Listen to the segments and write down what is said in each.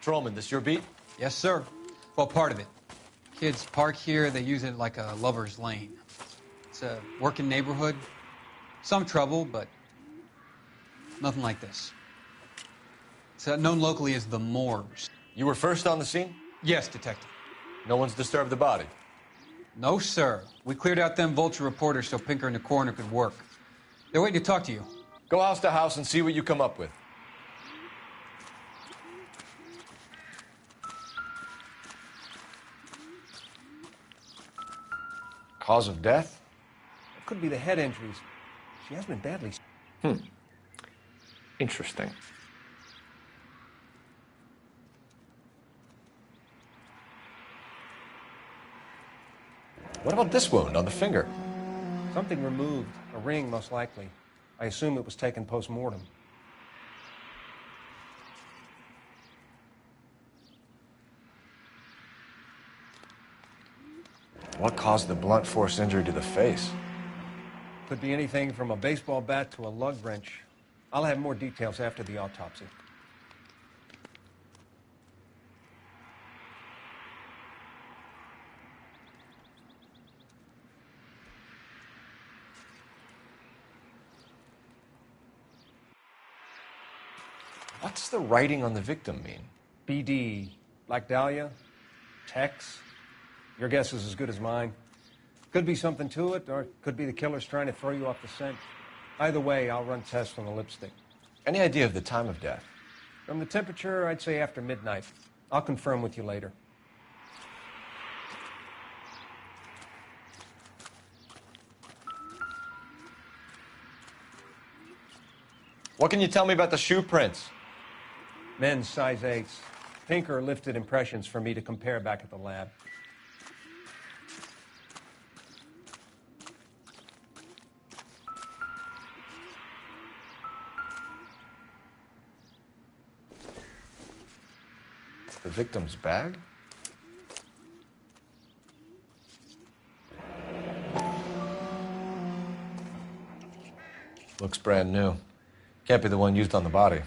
Patrolman, this your beat? Yes, sir. Well, part of it. Kids park here, they use it like a lover's lane. It's a working neighborhood. Some trouble, but nothing like this. It's known locally as the Moors. You were first on the scene? Yes, detective. No one's disturbed the body? No, sir. We cleared out them vulture reporters so Pinker and the coroner could work. They're waiting to talk to you. Go house to house and see what you come up with. Cause of death? It could be the head injuries. She has been badly... Interesting. What about this wound on the finger? Something removed. A ring, most likely. I assume it was taken post-mortem. What caused the blunt force injury to the face? Could be anything from a baseball bat to a lug wrench. I'll have more details after the autopsy. What's the writing on the victim mean? BD. Like Dahlia? Tex? Your guess is as good as mine. Could be something to it, or it could be the killer's trying to throw you off the scent. Either way, I'll run tests on the lipstick. Any idea of the time of death? From the temperature, I'd say after midnight. I'll confirm with you later. What can you tell me about the shoe prints? Men's size 8s. Pinker lifted impressions for me to compare back at the lab. The victim's bag? Looks brand new. Can't be the one used on the body.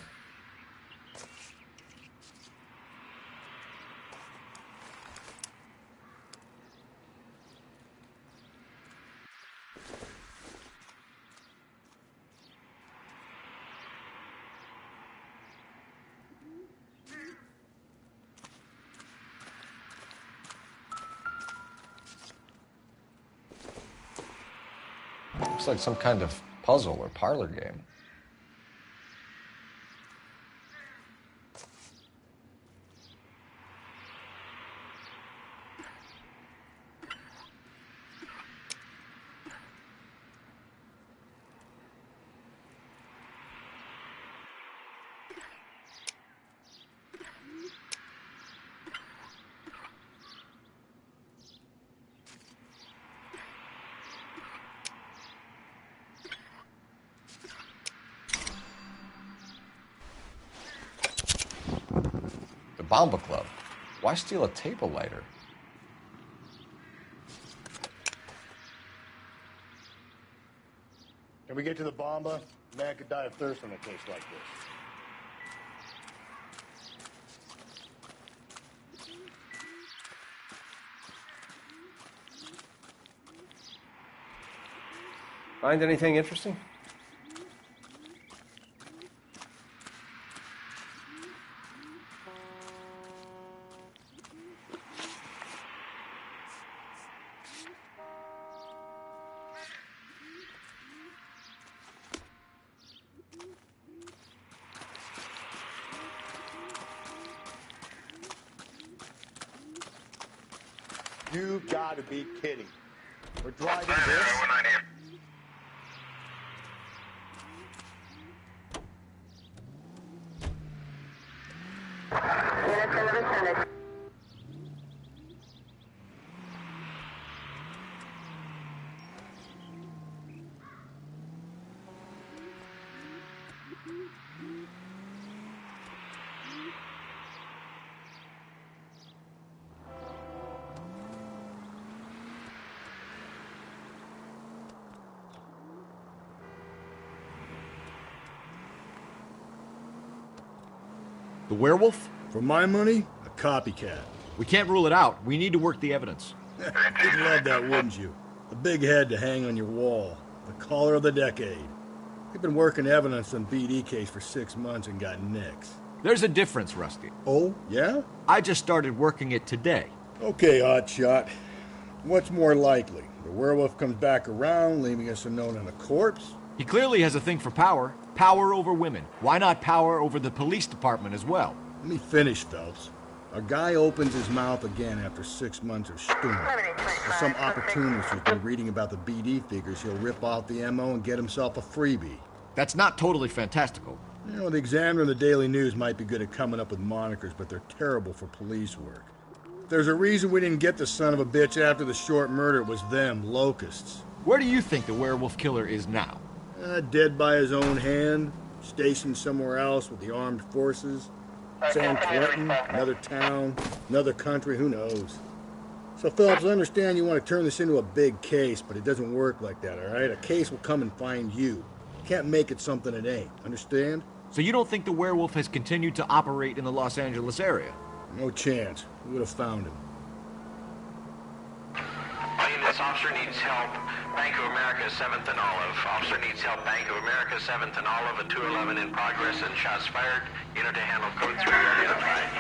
Looks like some kind of puzzle or parlor game. Bomba Club. Why steal a table lighter? Can we get to the Bomba? Man could die of thirst in a case like this. Find anything interesting? You gotta be kidding. We're driving this. The werewolf? For my money, a copycat. We can't rule it out. We need to work the evidence. You'd love that, wouldn't you? A big head to hang on your wall. The caller of the decade. We've been working evidence on BD case for 6 months and got nicks. There's a difference, Rusty. Oh, yeah? I just started working it today. Okay, hotshot. What's more likely? The werewolf comes back around, leaving us a note on a corpse? He clearly has a thing for power. Power over women. Why not power over the police department as well? Let me finish, Phelps. A guy opens his mouth again after 6 months of stewing. Or some opportunist who's been reading about the BD figures, he'll rip off the MO and get himself a freebie. That's not totally fantastical. You know, the Examiner and the Daily News might be good at coming up with monikers, but they're terrible for police work. There's a reason we didn't get the son of a bitch after the short murder. It was them, locusts. Where do you think the werewolf killer is now? Dead by his own hand, stationed somewhere else with the armed forces. San Quentin, another town, another country, who knows? So, Phillips, I understand you want to turn this into a big case, but it doesn't work like that, all right? A case will come and find you. You can't make it something it ain't, understand? So you don't think the werewolf has continued to operate in the Los Angeles area? No chance. We would have found him. This officer needs help. Bank of America, 7th and Olive. Officer needs help. Bank of America, 7th and Olive. A 211 in progress and shots fired. Unit to handle code 3 identified.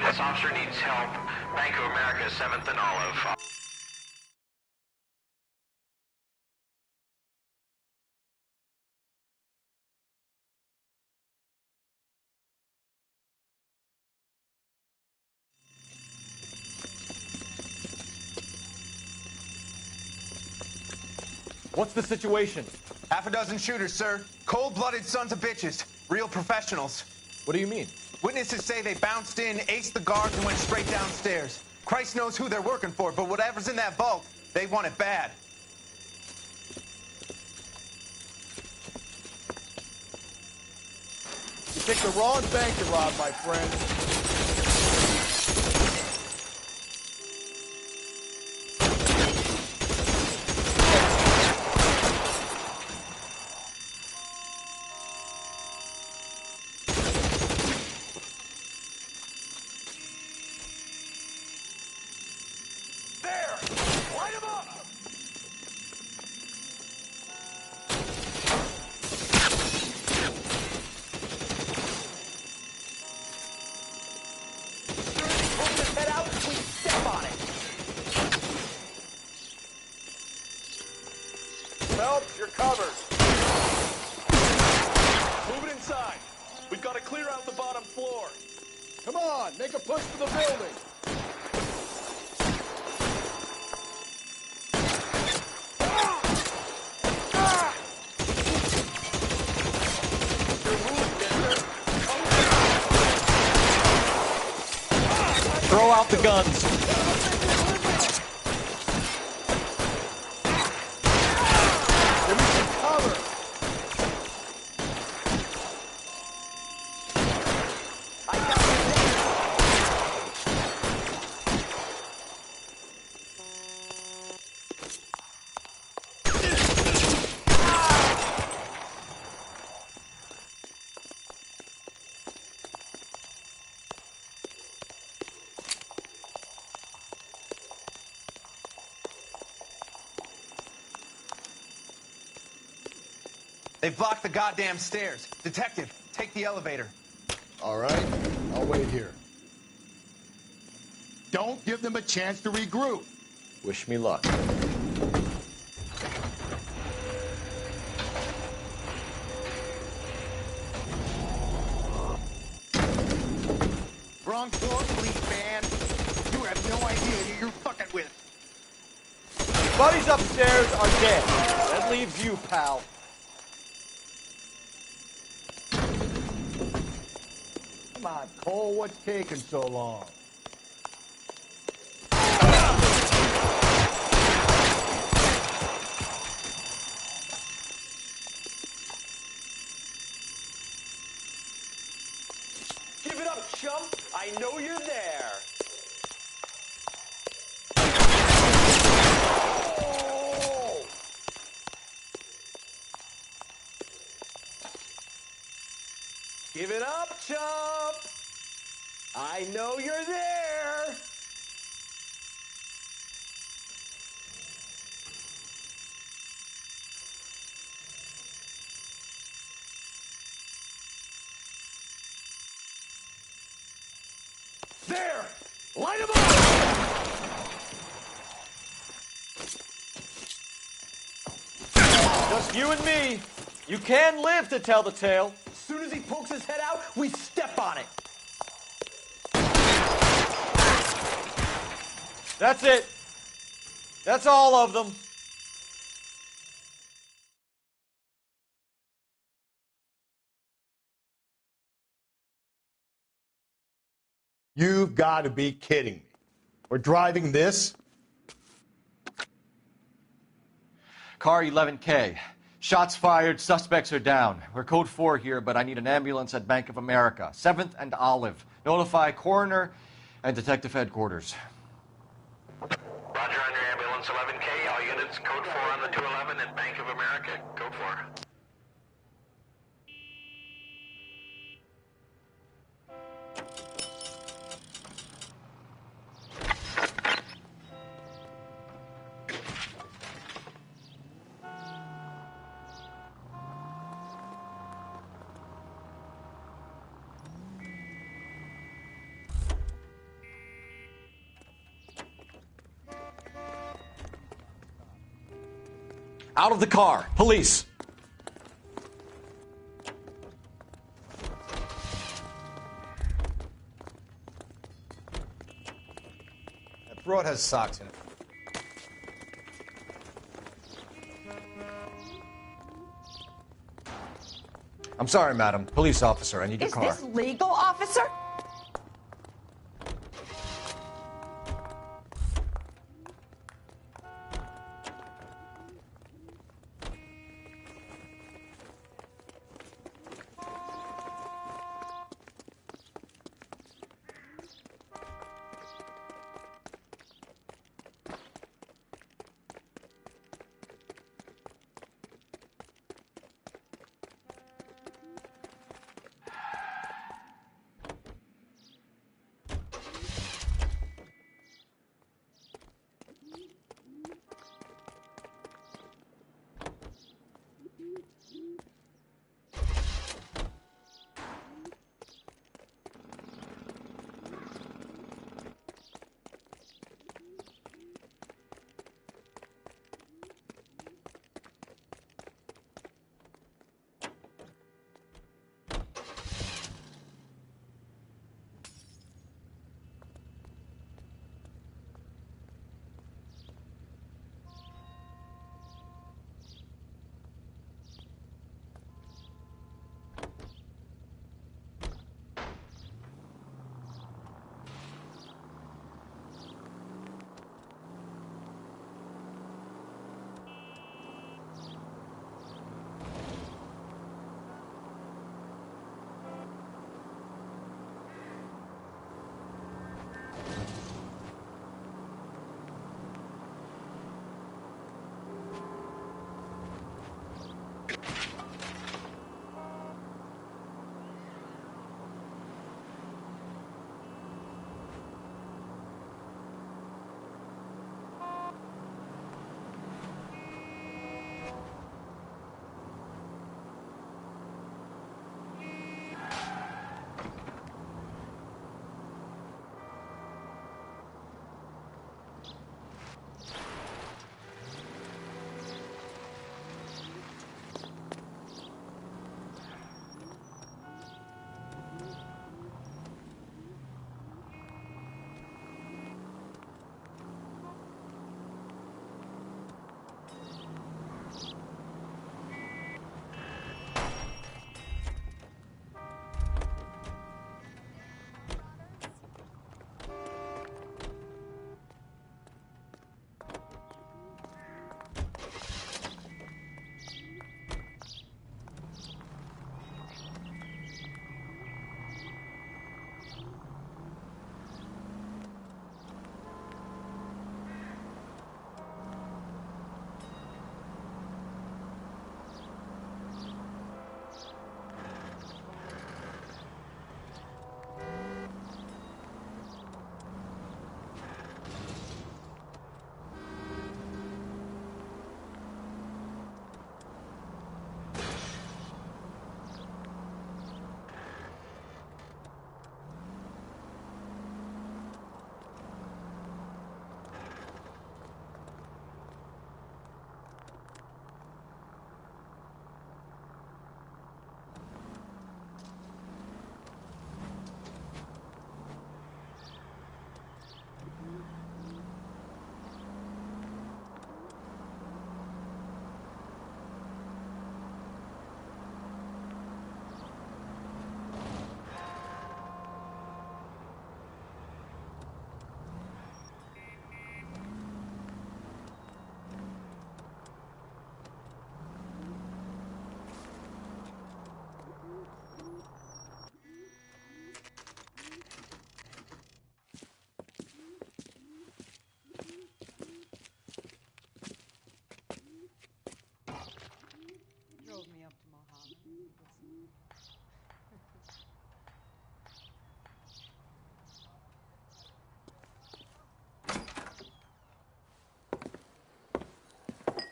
This officer needs help. Bank of America, 7th and Olive. What's the situation? Half a dozen shooters, sir. Cold-blooded sons of bitches. Real professionals. What do you mean? Witnesses say they bounced in, aced the guards, and went straight downstairs. Christ knows who they're working for, but whatever's in that vault, they want it bad. You picked the wrong bank to rob, my friend. Phelps, you're covered. Move it inside. We've got to clear out the bottom floor. Come on, make a push for the building. Throw out the guns. Give me some cover. They've blocked the goddamn stairs. Detective, take the elevator. All right, I'll wait here. Don't give them a chance to regroup. Wish me luck. Wrong floor, please, man. You have no idea who you're fucking with. Buddies upstairs are dead. That leaves you, pal. Come on, Cole, what's taking so long? Give it up, chump. I know you're there. Oh! Give it up, chump. I know you're there. There! Light him up! Just you and me. You can live to tell the tale. As soon as he pokes his head out, we step on it. That's it. That's all of them. You've got to be kidding me. We're driving this? Car 11K. Shots fired, suspects are down. We're code 4 here, but I need an ambulance at Bank of America. 7th and Olive. Notify coroner and detective headquarters. Roger on your ambulance 11K. All units, code 4 on the 211 at Bank of America. Code 4. Out of the car. Police. That broad has socks in it. I'm sorry, madam. Police officer, I need your Is car. this legal, officer?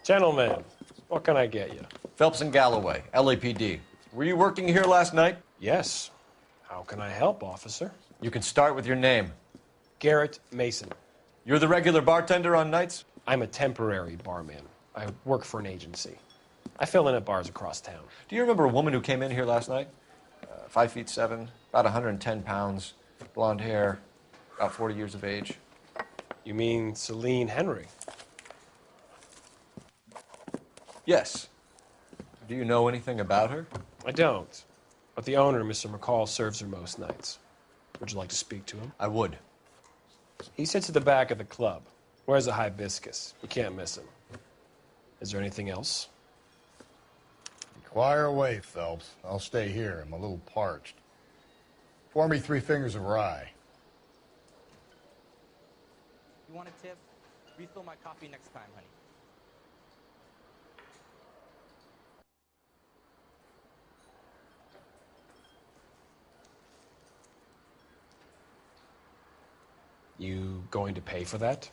Gentlemen, what can I get you? Phelps and Galloway, LAPD. Were you working here last night? Yes. How can I help, officer? You can start with your name. Garrett Mason. You're the regular bartender on nights? I'm a temporary barman. I work for an agency. I fill in at bars across town. Do you remember a woman who came in here last night? 5'7", about 110 pounds, blonde hair, about 40 years of age. You mean Celine Henry? Yes. Do you know anything about her? I don't. But the owner, Mr. McCall, serves her most nights. Would you like to speak to him? I would. He sits at the back of the club. Wears a hibiscus. You can't miss him. Is there anything else? Inquire away, Phelps. I'll stay here. I'm a little parched. Pour me 3 fingers of rye. You want a tip? Refill my coffee next time, honey. You going to pay for that?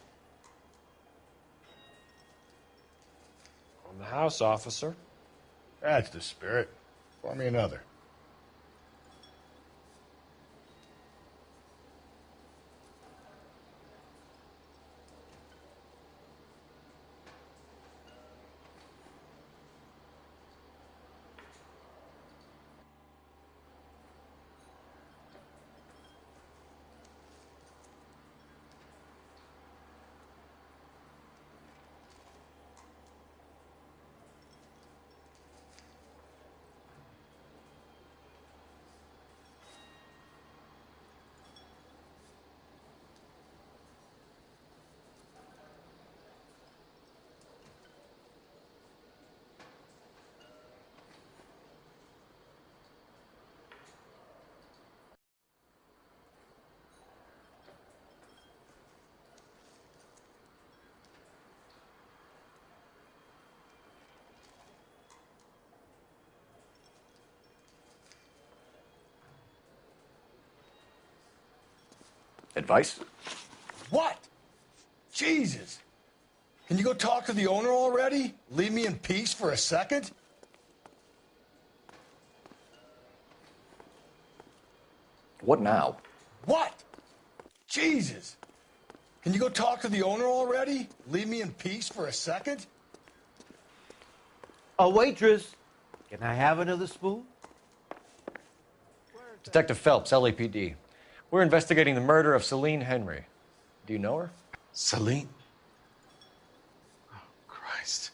On the house, officer. That's the spirit. Pour me another. Advice? What? Jesus. Can you go talk to the owner already? Leave me in peace for a second? What now? What? Jesus. Can you go talk to the owner already? Leave me in peace for a second? A waitress. Can I have another spoon? Detective Phelps, LAPD. We're investigating the murder of Celine Henry. Do you know her? Celine? Oh, Christ.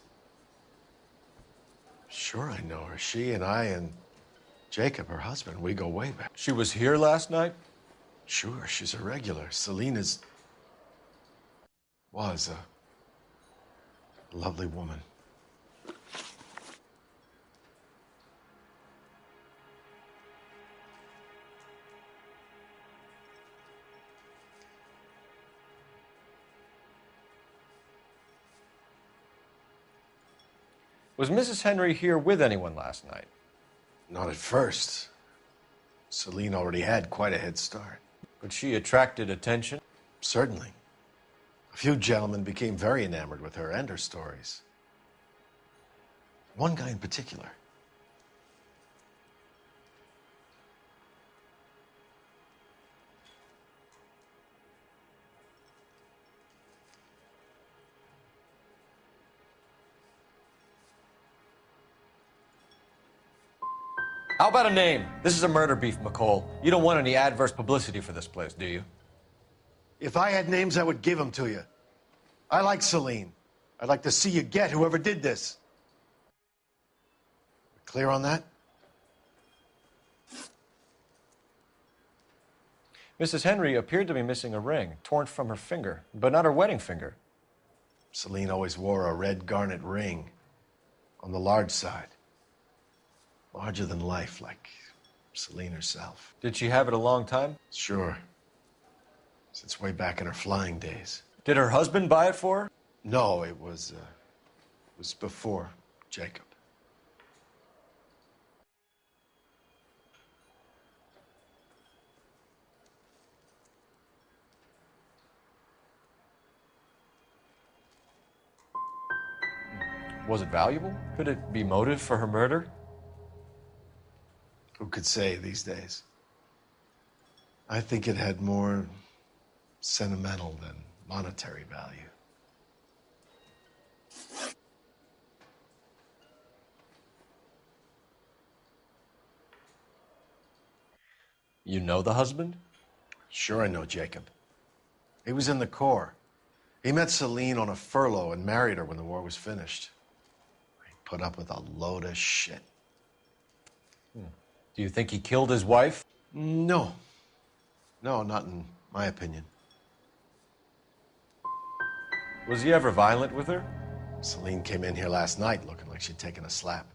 Sure I know her. She and I and Jacob, her husband, we go way back. She was here last night? Sure, she's a regular. Celine was a lovely woman. Was Mrs. Henry here with anyone last night? Not at first. Celine already had quite a head start. But she attracted attention? Certainly. A few gentlemen became very enamored with her and her stories. One guy in particular. How about a name? This is a murder beef, McCall. You don't want any adverse publicity for this place, do you? If I had names, I would give them to you. I like Celine. I'd like to see you get whoever did this. Clear on that? Mrs. Henry appeared to be missing a ring, torn from her finger, but not her wedding finger. Celine always wore a red garnet ring on the large side. Larger than life, like Celine herself. Did she have it a long time? Sure. Since way back in her flying days. Did her husband buy it for her? No, it was before Jacob. Was it valuable? Could it be motive for her murder? Who could say these days? I think it had more sentimental than monetary value. You know the husband? Sure, I know Jacob. He was in the Corps. He met Celine on a furlough and married her when the war was finished. He put up with a load of shit. Do you think he killed his wife? No. No, not in my opinion. Was he ever violent with her? Celine came in here last night looking like she'd taken a slap.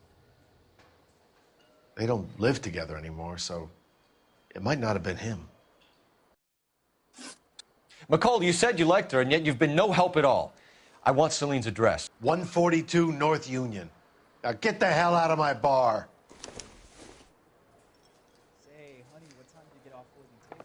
They don't live together anymore, so it might not have been him. McCall, you said you liked her, and yet you've been no help at all. I want Celine's address. 142 North Union. Now get the hell out of my bar. Say, honey, what time do you get off work and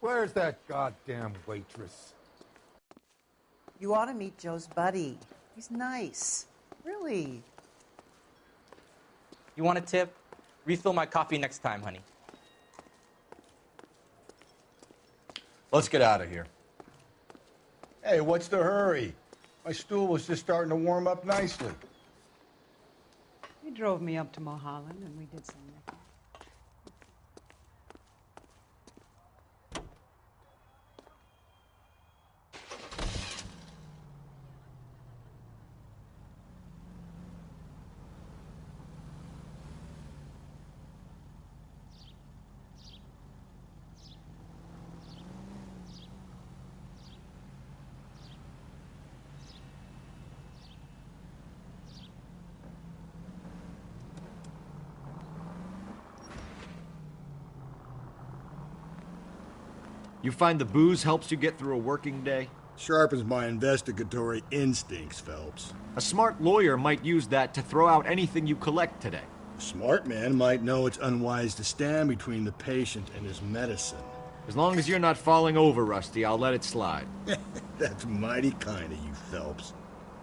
Where's that goddamn waitress? You ought to meet Joe's buddy. He's nice. Really. You want a tip? Refill my coffee next time, honey. Let's get out of here. Hey, what's the hurry? My stool was just starting to warm up nicely. He drove me up to Mulholland and we did some necking. You find the booze helps you get through a working day? Sharpens my investigatory instincts, Phelps. A smart lawyer might use that to throw out anything you collect today. A smart man might know it's unwise to stand between the patient and his medicine. As long as you're not falling over, Rusty, I'll let it slide. That's mighty kind of you, Phelps.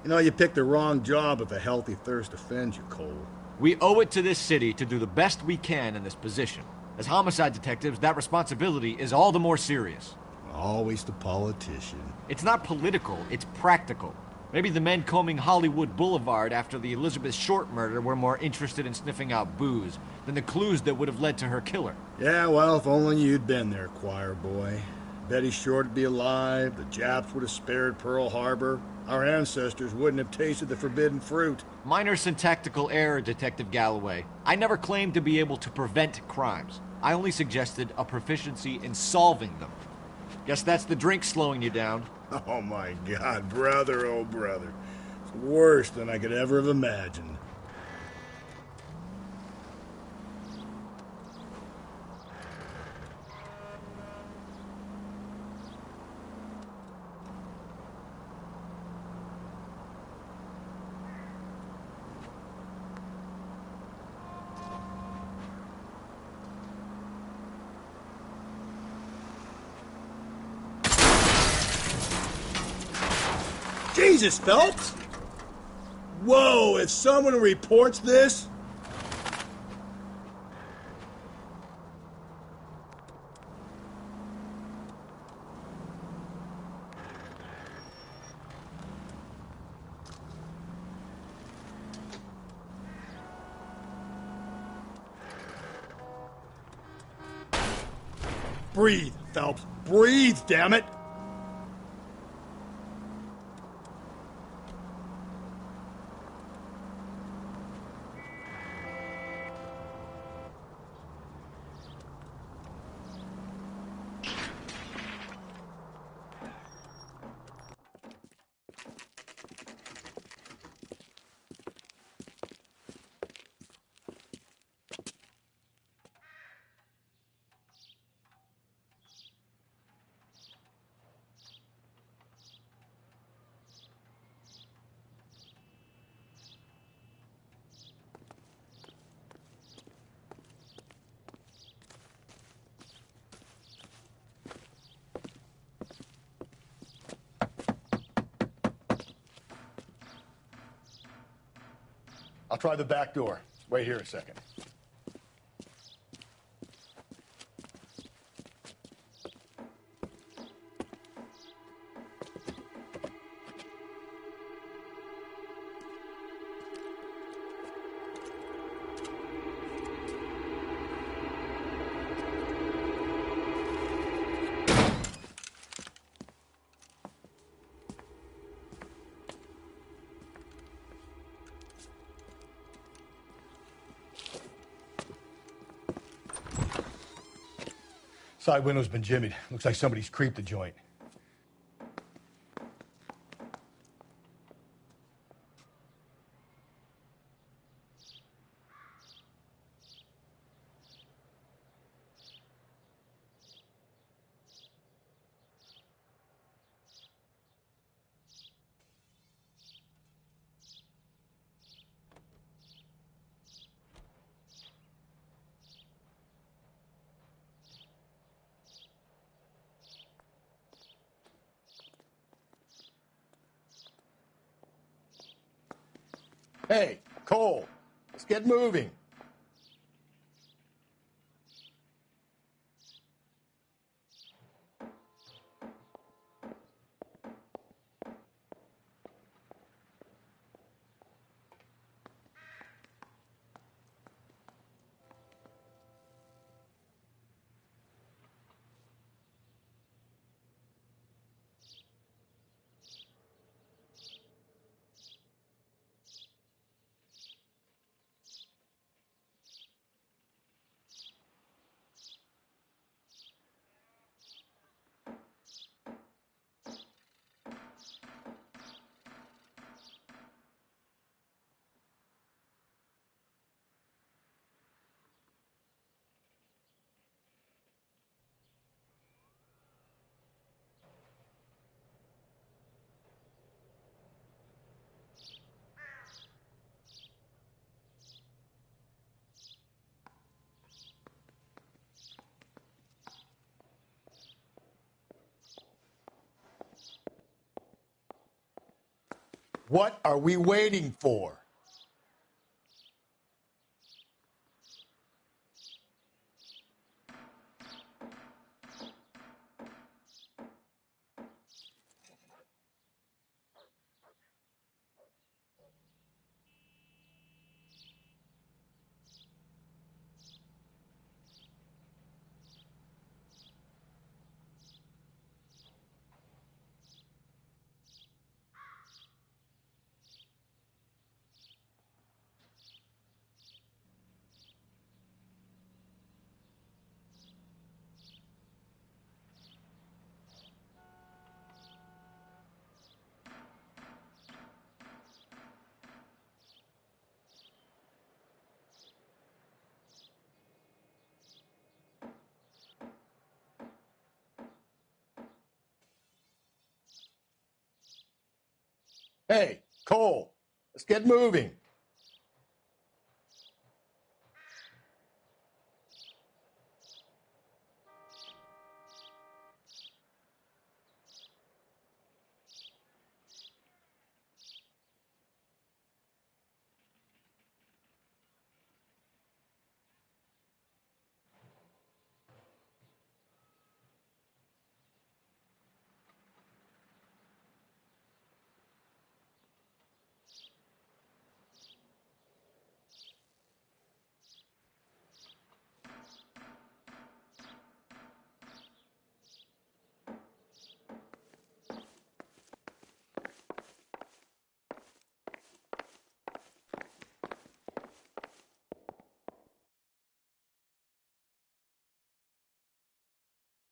You know, you picked the wrong job if a healthy thirst offends you, Cole. We owe it to this city to do the best we can in this position. As homicide detectives, that responsibility is all the more serious. Always the politician. It's not political, it's practical. Maybe the men combing Hollywood Boulevard after the Elizabeth Short murder were more interested in sniffing out booze than the clues that would have led to her killer. Yeah, well, if only you'd been there, choir boy. Betty Short would be alive, the Japs would have spared Pearl Harbor, our ancestors wouldn't have tasted the forbidden fruit. Minor syntactical error, Detective Galloway. I never claimed to be able to prevent crimes. I only suggested a proficiency in solving them. Guess that's the drink slowing you down. Oh my God, brother, oh brother. It's worse than I could ever have imagined. Jesus, Phelps! Whoa, if someone reports this... Breathe, Phelps. Breathe, damn it! I'll try the back door. Wait here a second. Side window's been jimmied. Looks like somebody's creeped the joint. Hey, Cole, let's get moving. What are we waiting for? Hey, Cole, let's get moving.